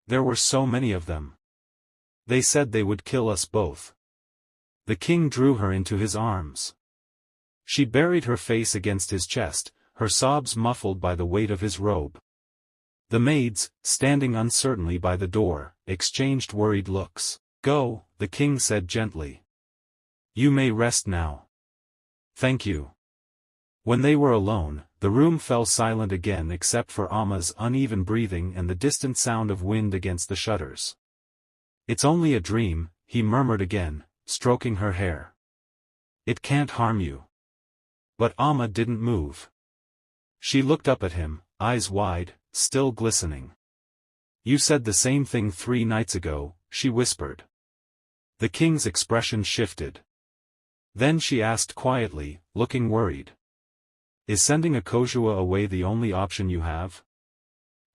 There were so many of them. They said they would kill us both. The king drew her into his arms. She buried her face against his chest, her sobs muffled by the weight of his robe. The maids, standing uncertainly by the door, exchanged worried looks. "Go," the king said gently. "You may rest now." "Thank you." When they were alone, the room fell silent again except for Amma's uneven breathing and the distant sound of wind against the shutters. "It's only a dream," he murmured again, stroking her hair. "It can't harm you." But Amma didn't move. She looked up at him, eyes wide, still glistening. "You said the same thing 3 nights ago," she whispered. The king's expression shifted. Then she asked quietly, looking worried. "Is sending Akosua away the only option you have?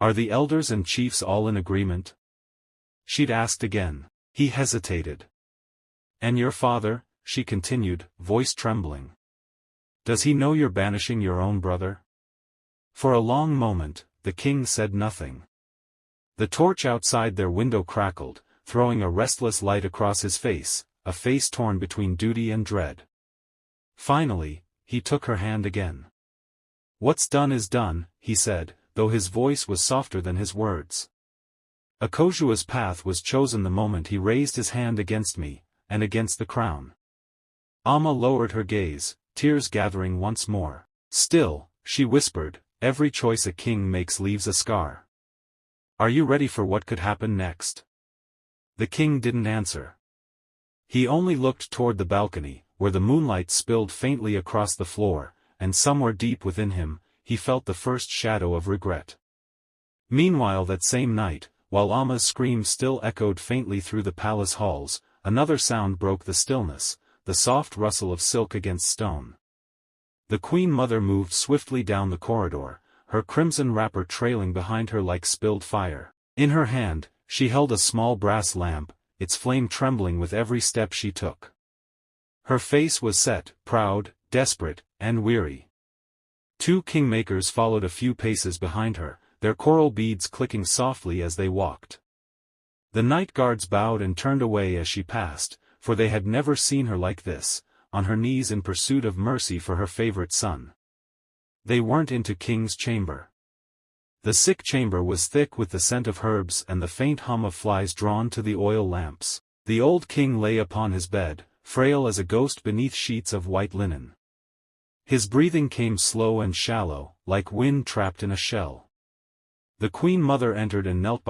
Are the elders and chiefs all in agreement?" She'd asked again. He hesitated. "And your father?" she continued, voice trembling. "Does he know you're banishing your own brother?" For a long moment, the king said nothing. The torch outside their window crackled, throwing a restless light across his face, a face torn between duty and dread. Finally, he took her hand again. "What's done is done," he said, though his voice was softer than his words. "Akosua's path was chosen the moment he raised his hand against me, and against the crown." Amma lowered her gaze, tears gathering once more. "Still," she whispered, "every choice a king makes leaves a scar. Are you ready for what could happen next?" The king didn't answer. He only looked toward the balcony, where the moonlight spilled faintly across the floor, and somewhere deep within him, he felt the first shadow of regret. Meanwhile that same night, while Amma's scream still echoed faintly through the palace halls, another sound broke the stillness, the soft rustle of silk against stone. The Queen Mother moved swiftly down the corridor, her crimson wrapper trailing behind her like spilled fire. In her hand, she held a small brass lamp, its flame trembling with every step she took. Her face was set, proud, desperate, and weary. 2 kingmakers followed a few paces behind her, their coral beads clicking softly as they walked. The night guards bowed and turned away as she passed, for they had never seen her like this, on her knees in pursuit of mercy for her favorite son. They weren't into King's chamber. The sick chamber was thick with the scent of herbs and the faint hum of flies drawn to the oil lamps. The old king lay upon his bed, frail as a ghost beneath sheets of white linen. His breathing came slow and shallow, like wind trapped in a shell. The Queen Mother entered and knelt